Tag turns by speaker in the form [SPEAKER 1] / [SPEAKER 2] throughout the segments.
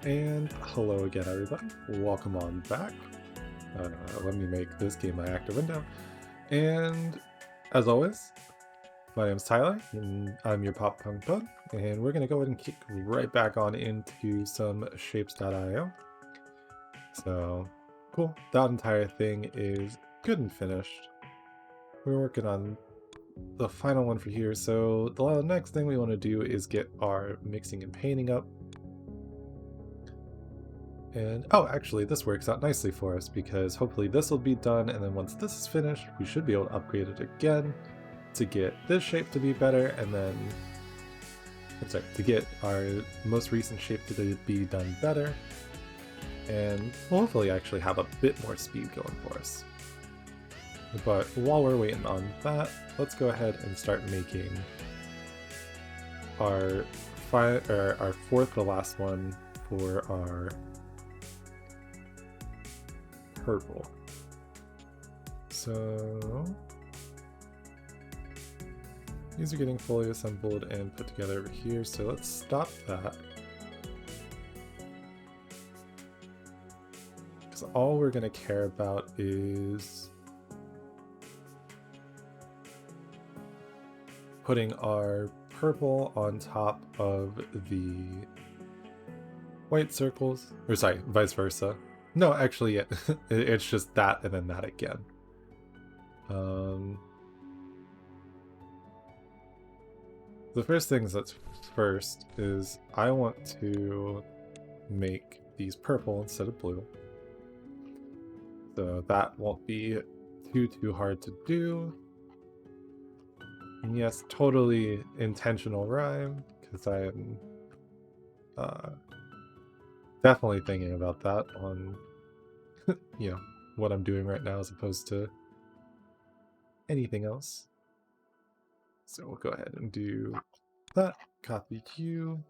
[SPEAKER 1] And hello again, everybody. Welcome on back. Let me make this game my active window. And as always, my name's Tyler, and I'm your Pop Punk Bug, and we're going to go ahead and kick right back on into some shapes.io. So, cool. That entire thing is good and finished. We're working on the final one for here, so the next thing we want to do is get our mixing and painting up. And oh, actually this works out nicely for us because hopefully this will be done, and then once this is finished we should be able to upgrade it again to get this shape to be better, and then to get our most recent shape to be done better, and we'll hopefully actually have a bit more speed going for us. But while we're waiting on that, let's go ahead and start making our fourth to last one for our purple. So these are getting fully assembled and put together over here, so let's stop that. Because all we're going to care about is putting our purple on top of the white circles, or sorry, vice versa. No, actually, yeah, it's just that and then that again. The first things that's first is I want to make these purple instead of blue. So that won't be too hard to do. And yes, totally intentional rhyme, because I am definitely thinking about that on you know, what I'm doing right now as opposed to anything else. So we'll go ahead and do that, copy Q,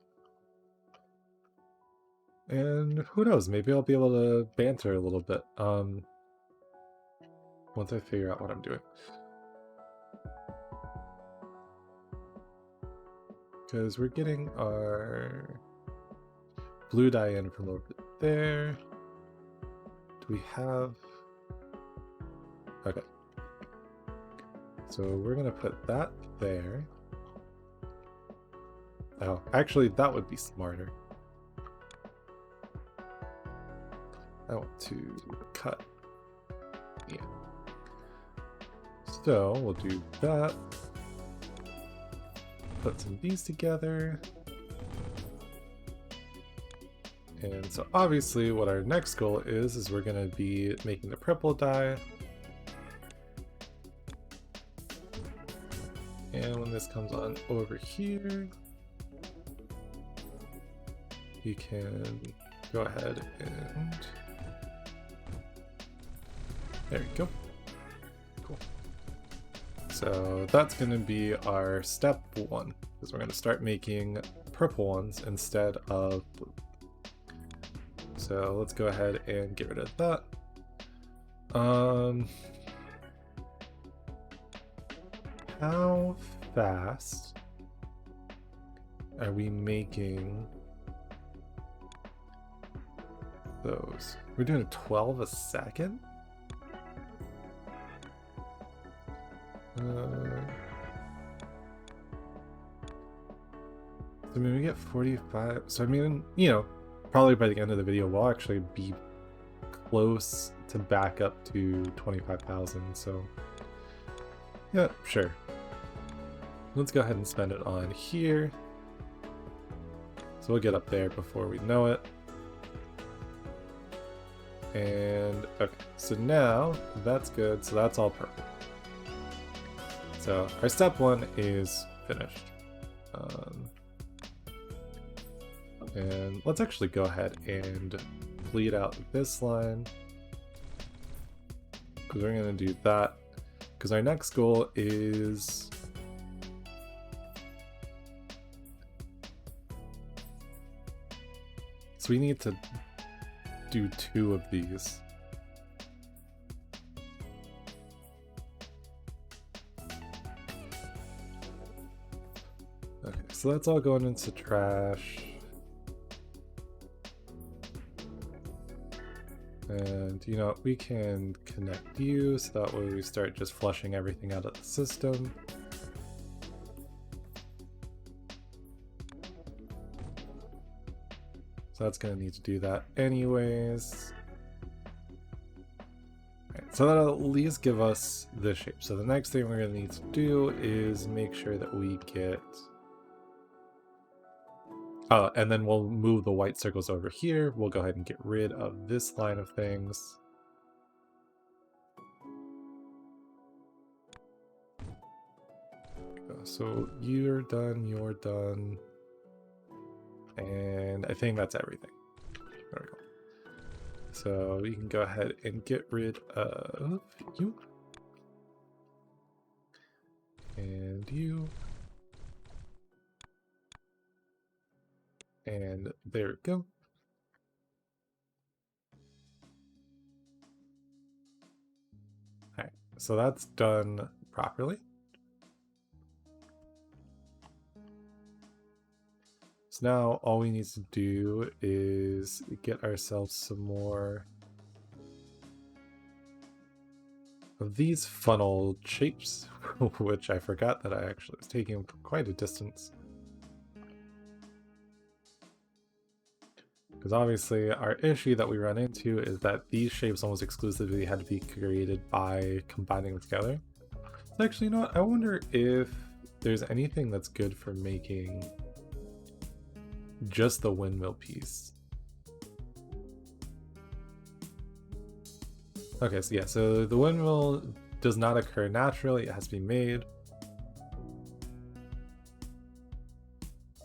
[SPEAKER 1] and who knows, maybe I'll be able to banter a little bit once I figure out what I'm doing. Because we're getting our blue dye in from over there. Do we have... Okay. So we're going to put that there. Oh, actually that would be smarter. I want to cut. Yeah. So we'll do that. Put some of these together. And so obviously what our next goal is we're going to be making the purple dye. And when this comes on over here, you can go ahead and... There you go. Cool. So that's going to be our step one, because we're going to start making purple ones instead of blue. So let's go ahead and get rid of that. How fast are we making those? We're doing a 12 a second? I mean, we get 45, so I mean, you know, probably by the end of the video we'll actually be close to back up to 25,000, so yeah, sure. Let's go ahead and spend it on here. So we'll get up there before we know it. And okay, so now that's good, so that's all purple. So our step one is finished. And let's actually go ahead and bleed out this line, because we're going to do that, because our next goal is so we need to do 2 of these. Okay, so that's all going into trash. And, you know, we can connect you so that way we start just flushing everything out of the system. So that's going to need to do that anyways. Right, so that'll at least give us this shape. So the next thing we're going to need to do is make sure that we get... and then we'll move the white circles over here. We'll go ahead and get rid of this line of things. So you're done, and I think that's everything. There we go. So we can go ahead and get rid of you. And you. And there we go. Alright, so that's done properly. So now all we need to do is get ourselves some more of these funnel shapes, which I forgot that I actually was taking quite a distance. Because obviously our issue that we run into is that these shapes almost exclusively had to be created by combining them together. So actually, you know what? I wonder if there's anything that's good for making just the windmill piece. Okay, so yeah, so the windmill does not occur naturally, it has to be made.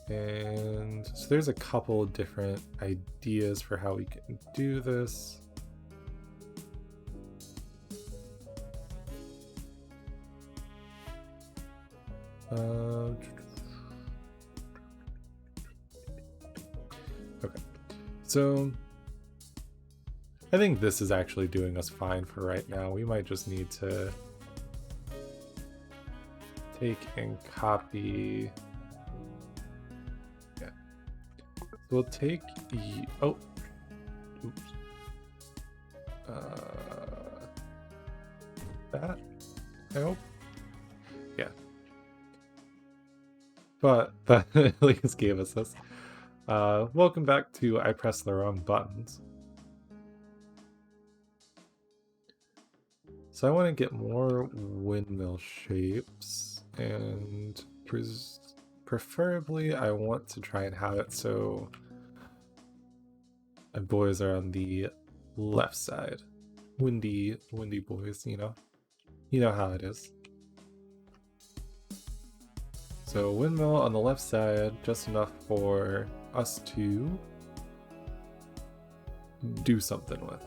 [SPEAKER 1] And so there's a couple different ideas for how we can do this. Okay, so I think this is actually doing us fine for right now. We might just need to take and copy. Yeah, so we'll take oh, oops. That, I hope. Yeah. But that at least gave us this. Welcome back to I pressed the wrong buttons. So I want to get more windmill shapes, and preferably I want to try and have it so my boys are on the left side. Windy boys, you know how it is. So windmill on the left side, just enough for us to do something with.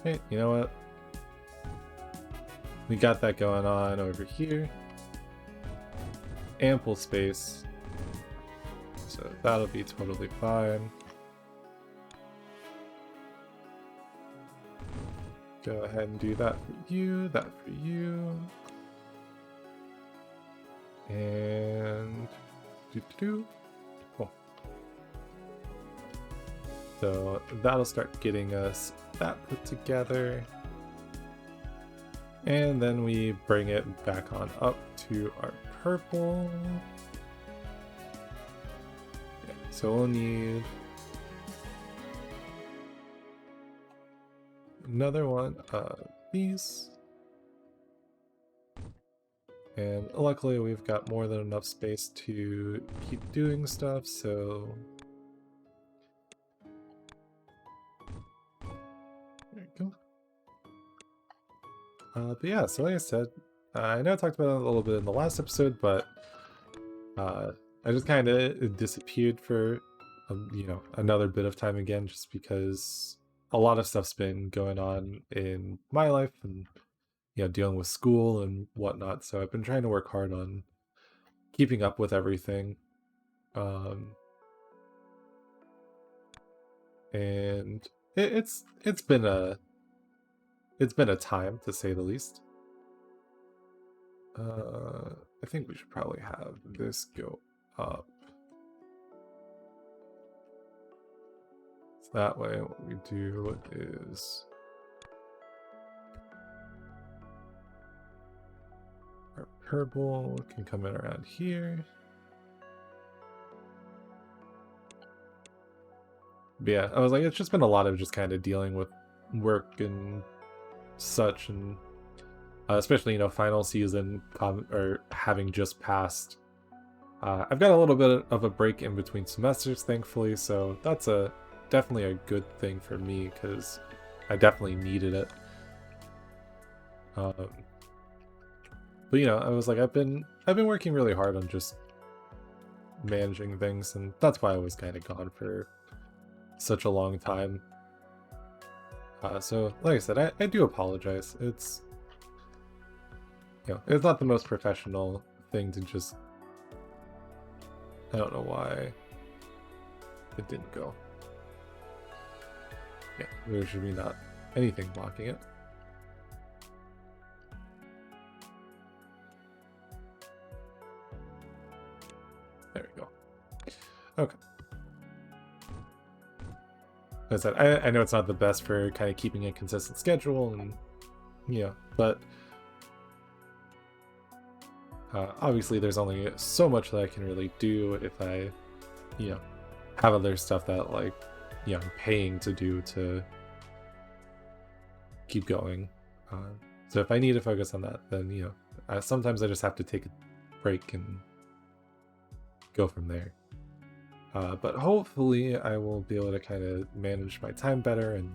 [SPEAKER 1] Hey, you know what? We got that going on over here. Ample space. So that'll be totally fine. Go ahead and do that for you, that for you. And cool. So that'll start getting us that put together. And then we bring it back on up to our purple. Yeah, so we'll need another one of these. And luckily we've got more than enough space to keep doing stuff, so there you go. But yeah, so like I said, I know I talked about it a little bit in the last episode, but I just kind of disappeared for another bit of time again, just because a lot of stuff's been going on in my life, and dealing with school and whatnot. So I've been trying to work hard on keeping up with everything. And it's been it's been a time, to say the least. I think we should probably have this go up. So that way what we do is our purple can come in around here. But yeah, I was like, it's just been a lot of just kind of dealing with work and such, and especially, you know, final season or having just passed. I've got a little bit of a break in between semesters, thankfully, so that's definitely a good thing for me because I definitely needed it. But you know, I was like, I've been working really hard on just managing things, and that's why I was kind of gone for such a long time. So like I said, I do apologize. It's, you know, it's not the most professional thing to just, I don't know why it didn't go. Yeah, there should be not anything blocking it. There we go. Okay. As I said, I know it's not the best for kind of keeping a consistent schedule, and you know, but obviously there's only so much that I can really do if I, you know, have other stuff that, like, you know, I'm paying to do to keep going. So if I need to focus on that, then, you know, sometimes I just have to take a break and go from there. But hopefully I will be able to kind of manage my time better and,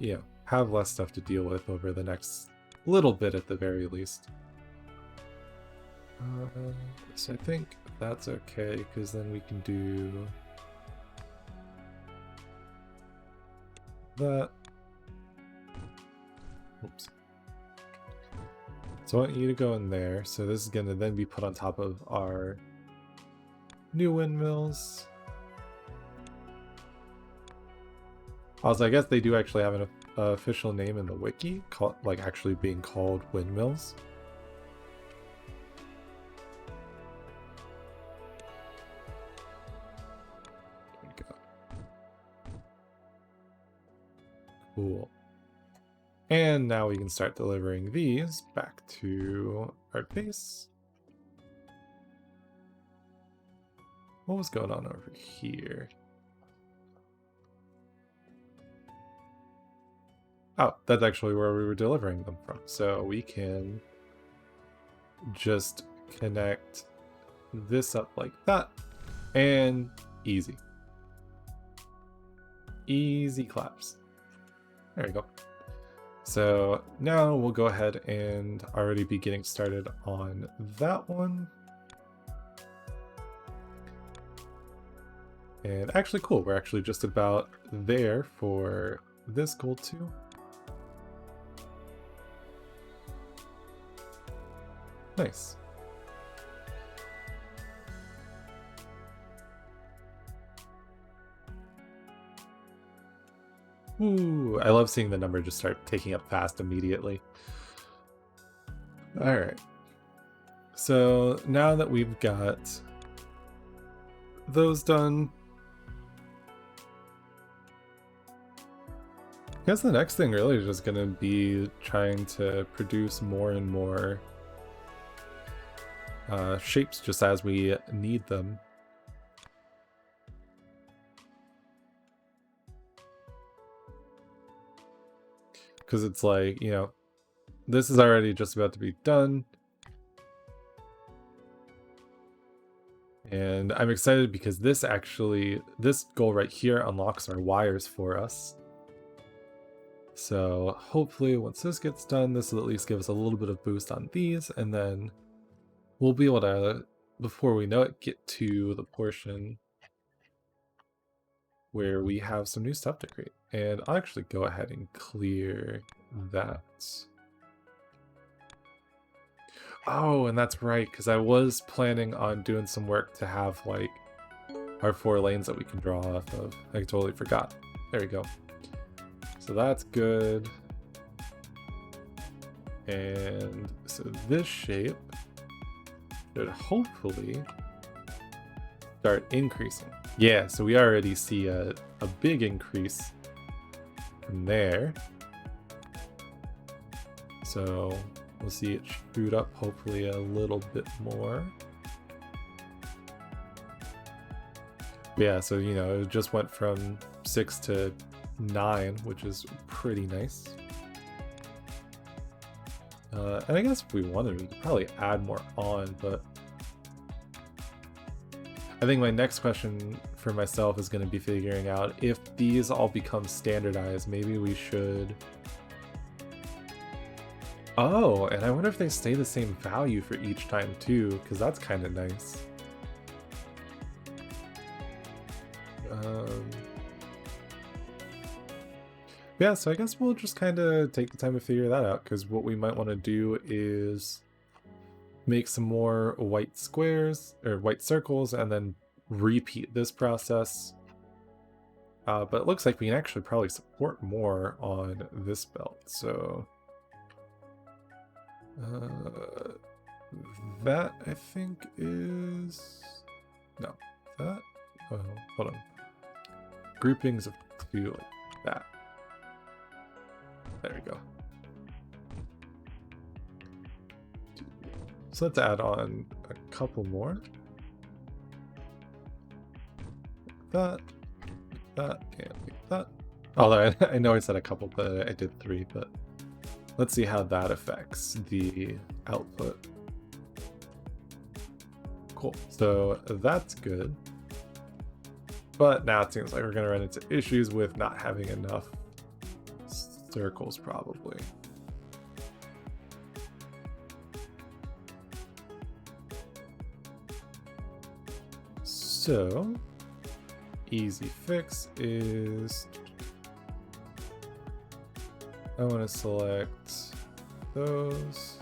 [SPEAKER 1] you know, have less stuff to deal with over the next little bit at the very least. So I think that's okay, because then we can do that. Oops. So I want you to go in there. So this is going to then be put on top of our new windmills. Also, I guess they do actually have an official name in the wiki, like actually being called windmills. There we go. Cool. And now we can start delivering these back to our base. What was going on over here? Oh, that's actually where we were delivering them from. So we can just connect this up like that, and easy. Easy claps. There we go. So now we'll go ahead and already be getting started on that one. And actually, cool, we're actually just about there for this goal too. Nice. Ooh, I love seeing the number just start taking up fast immediately. All right. So now that we've got those done, I guess the next thing really is just going to be trying to produce more and more shapes just as we need them. Because it's like, you know, this is already just about to be done. And I'm excited because this goal right here unlocks our wires for us. So hopefully once this gets done, this will at least give us a little bit of boost on these, and then we'll be able to, before we know it, get to the portion where we have some new stuff to create. And I'll actually go ahead and clear that. Oh, and that's right, because I was planning on doing some work to have, like, our 4 lanes that we can draw off of. I totally forgot. There we go. So that's good. And so this shape should hopefully start increasing. Yeah, so we already see a big increase from there. So we'll see it shoot up hopefully a little bit more. Yeah, so you know, it just went from 6 to 9, which is pretty nice. And I guess if we wanted, we could probably add more on, but I think my next question for myself is going to be figuring out if these all become standardized, maybe we should... Oh, and I wonder if they stay the same value for each time too, because that's kind of nice. Yeah, so I guess we'll just kind of take the time to figure that out, because what we might want to do is make some more white squares, or white circles, and then repeat this process. But it looks like we can actually probably support more on this belt, so... that, I think, is... No, that... Oh, hold on. Groupings of 2 like that. There we go. So let's add on a couple more. That, and that. Although I know I said a couple, but I did 3, but let's see how that affects the output. Cool, so that's good. But now it seems like we're gonna run into issues with not having enough circles, probably. So, easy fix is I want to select those.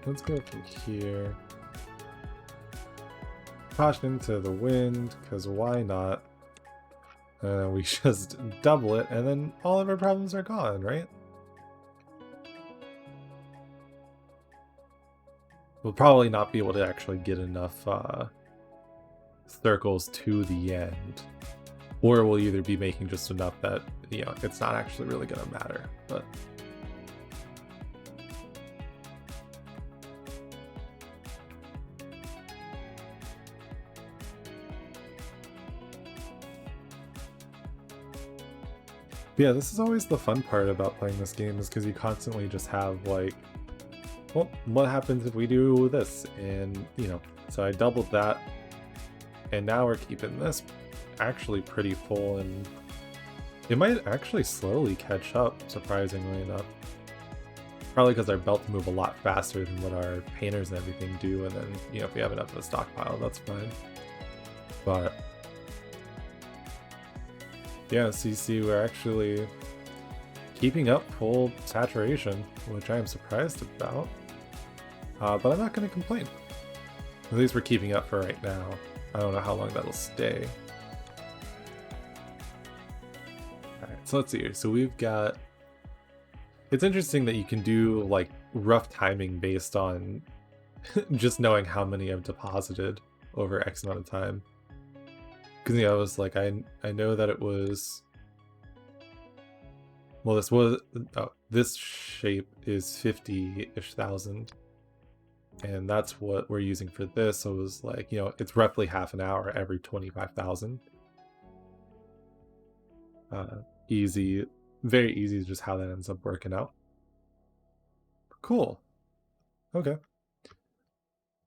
[SPEAKER 1] Let's go from here. Caution into the wind, because why not? We just double it, and then all of our problems are gone, right? We'll probably not be able to actually get enough circles to the end. Or we'll either be making just enough that, you know, it's not actually really going to matter. But yeah, this is always the fun part about playing this game, is because you constantly just have like, well, what happens if we do this? And, you know, so I doubled that, and now we're keeping this actually pretty full, and it might actually slowly catch up, surprisingly enough. Probably because our belts move a lot faster than what our painters and everything do, and then, you know, if we have enough of a stockpile, that's fine. But yeah, so you see we're actually keeping up full saturation, which I am surprised about. But I'm not going to complain. At least we're keeping up for right now. I don't know how long that'll stay. Alright, so let's see here. So we've got... It's interesting that you can do like rough timing based on just knowing how many I've deposited over X amount of time. Because, you know, I was like, I know that it was... Well, this was... Oh, this shape is 50-ish thousand. And that's what we're using for this. So it was like, you know, it's roughly half an hour every 25,000. Easy. Very easy, just how that ends up working out. Cool. Okay.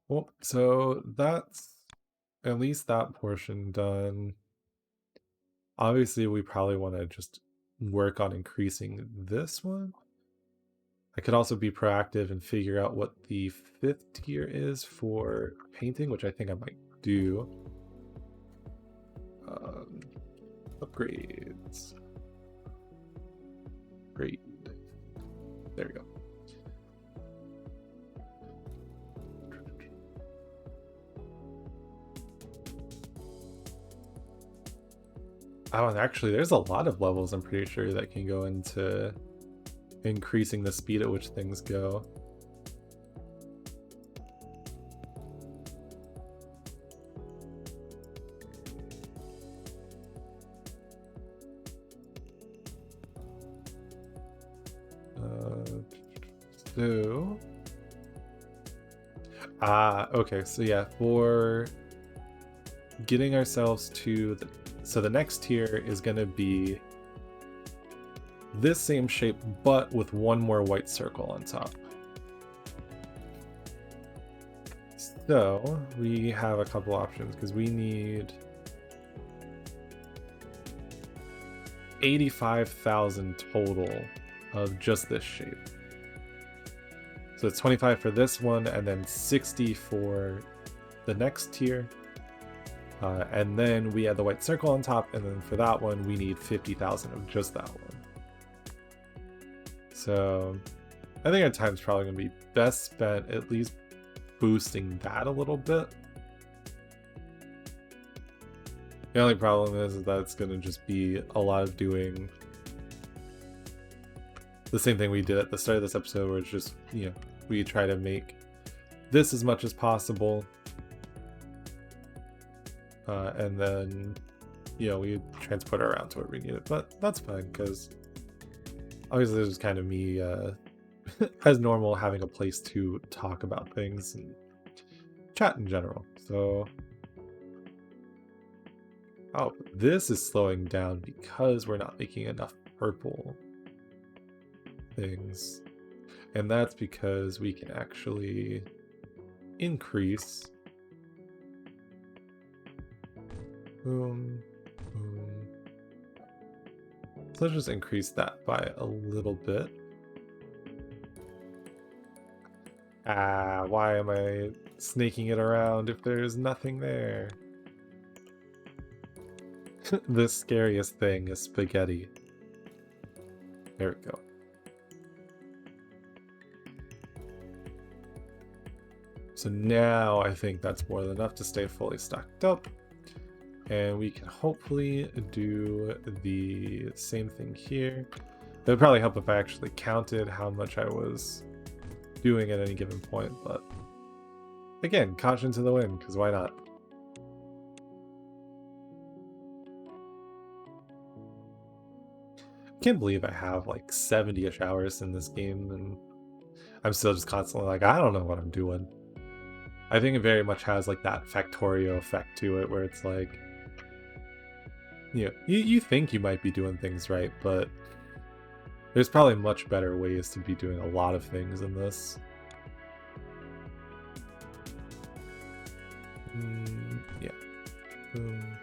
[SPEAKER 1] Well, so that's at least that portion done. Obviously, we probably want to just work on increasing this one. I could also be proactive and figure out what the 5th tier is for painting, which I think I might do. Upgrades. Great. There we go. Oh, and actually, there's a lot of levels I'm pretty sure that can go into increasing the speed at which things go. So... okay, so yeah, for getting ourselves to the... So the next tier is going to be this same shape, but with one more white circle on top. So we have a couple options because we need 85,000 total of just this shape. So it's 25 for this one, and then 60 for the next tier. And then we add the white circle on top, and then for that one, we need 50,000 of just that one. So I think our time's probably going to be best spent at least boosting that a little bit. The only problem is that it's going to just be a lot of doing the same thing we did at the start of this episode, where it's just, you know, we try to make this as much as possible. And then, you know, we transport it around to where we need it. But that's fine, because obviously this is kind of me, as normal, having a place to talk about things and chat in general. So... Oh, this is slowing down because we're not making enough purple things. And that's because we can actually increase... Boom, boom. So let's just increase that by a little bit. Why am I snaking it around if there's nothing there? The scariest thing is spaghetti. There we go. So now I think that's more than enough to stay fully stocked up. And we can hopefully do the same thing here. It would probably help if I actually counted how much I was doing at any given point, but again, caution to the wind, because why not? I can't believe I have like 70-ish hours in this game, and I'm still just constantly like, I don't know what I'm doing. I think it very much has like that Factorio effect to it, where it's like, you know, you think you might be doing things right, but there's probably much better ways to be doing a lot of things in this. Yeah. Boom.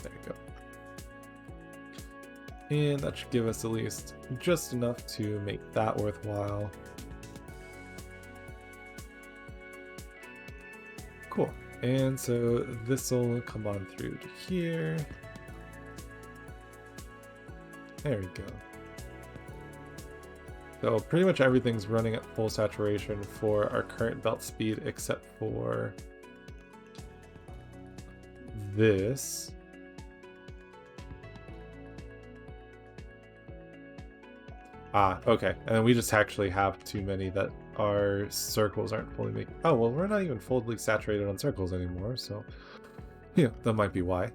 [SPEAKER 1] There you go. And that should give us at least just enough to make that worthwhile. Cool. And so this will come on through to here. There we go. So pretty much everything's running at full saturation for our current belt speed, except for this. Okay. And we just actually have too many that our circles aren't fully making. Oh, well, we're not even fully saturated on circles anymore, so yeah, that might be why.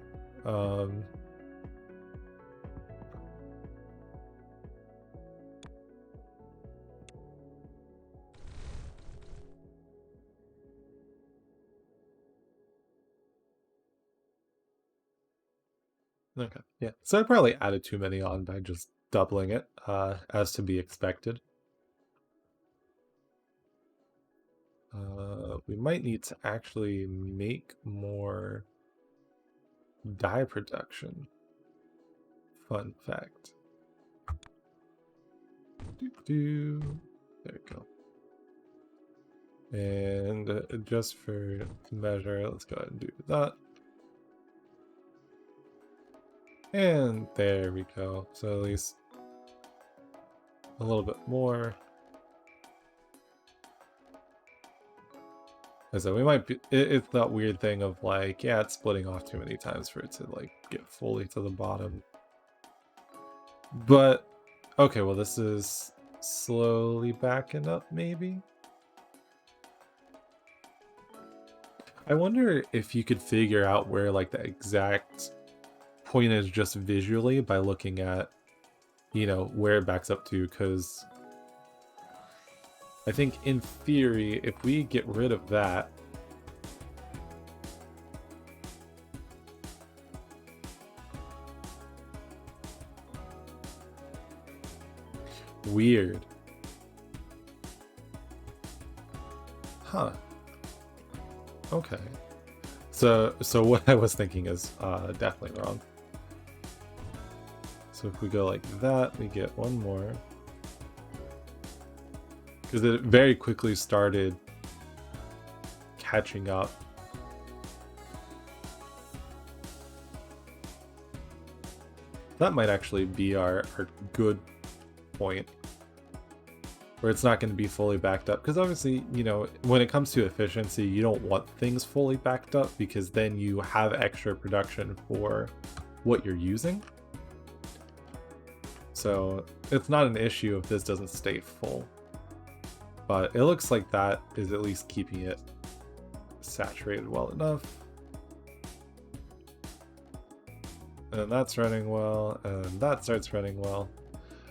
[SPEAKER 1] Okay, yeah. So I probably added too many on by just doubling it, as to be expected. We might need to actually make more dye production. Fun fact. There we go. And just for measure, let's go ahead and do that. And there we go. So at least a little bit more. So we might be, it's that weird thing of like, yeah, it's splitting off too many times for it to like get fully to the bottom. But, okay, well this is slowly backing up maybe? I wonder if you could figure out where like the exact point is just visually by looking at, you know, where it backs up to, because I think in theory, if we get rid of that, weird. Huh. Okay. So what I was thinking is definitely wrong. So if we go like that, we get one more. Because it very quickly started catching up. That might actually be our good point. Where it's not going to be fully backed up. Because obviously, you know, when it comes to efficiency, you don't want things fully backed up because then you have extra production for what you're using. So it's not an issue if this doesn't stay full. But it looks like that is at least keeping it saturated well enough. And that's running well, and that starts running well.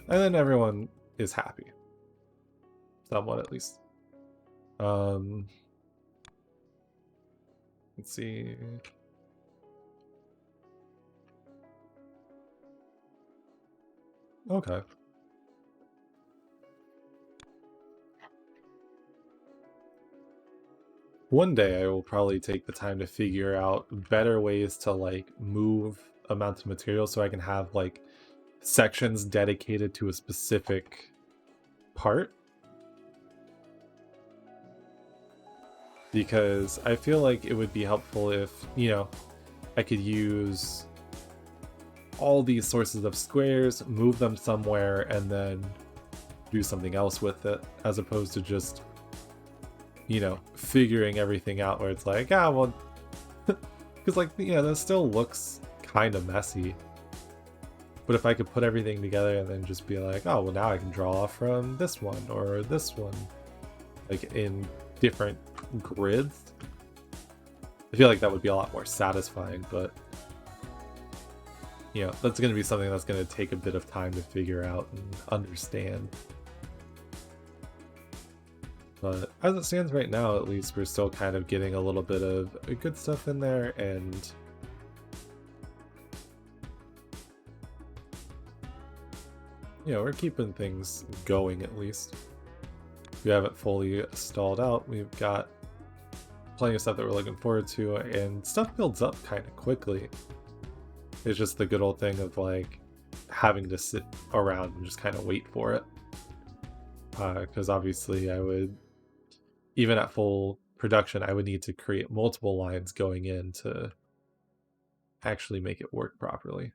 [SPEAKER 1] And then everyone is happy. Somewhat, at least. Let's see. Okay. One day I will probably take the time to figure out better ways to like move amounts of material so I can have like sections dedicated to a specific part. Because I feel like it would be helpful if, you know, I could use all these sources of squares, move them somewhere, and then do something else with it, as opposed to just, you know, figuring everything out where it's like, ah, well, because like, you know, that still looks kind of messy. But if I could put everything together and then just be like, oh, well, now I can draw from this one or this one, like in different grids, I feel like that would be a lot more satisfying, but you know, that's going to be something that's going to take a bit of time to figure out and understand. But as it stands right now, at least, we're still kind of getting a little bit of good stuff in there, and you know, we're keeping things going at least. We haven't fully stalled out. We've got plenty of stuff that we're looking forward to, and stuff builds up kind of quickly. It's just the good old thing of like having to sit around and just kind of wait for it. Because obviously I would, even at full production, I would need to create multiple lines going in to actually make it work properly.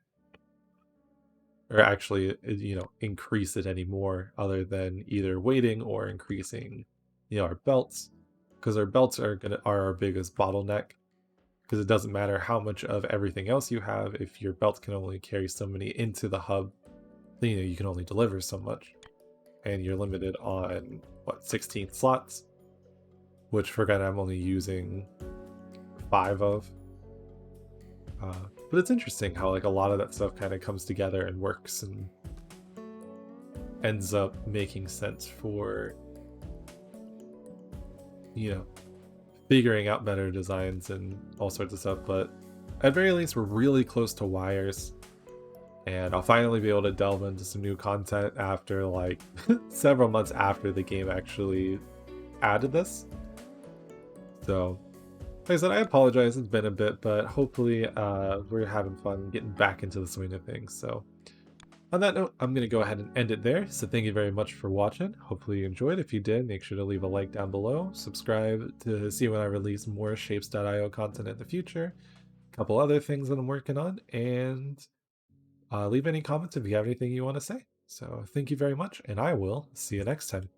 [SPEAKER 1] Or actually, you know, increase it anymore other than either waiting or increasing, you know, our belts. Because our belts are our biggest bottleneck. Because it doesn't matter how much of everything else you have, if your belts can only carry so many into the hub, then you know you can only deliver so much. And you're limited on what, 16 slots? Which for Gun I'm only using 5 of. But it's interesting how like a lot of that stuff kind of comes together and works and ends up making sense for, you know, figuring out better designs and all sorts of stuff. But at very least, we're really close to wires, and I'll finally be able to delve into some new content after like several months after the game actually added this. So like I said, I apologize, it's been a bit, but hopefully we're having fun getting back into the swing of things. So on that note, I'm going to go ahead and end it there. So thank you very much for watching. Hopefully you enjoyed. If you did, make sure to leave a like down below. Subscribe to see when I release more Shapes.io content in the future. A couple other things that I'm working on. And leave any comments if you have anything you want to say. So thank you very much, and I will see you next time.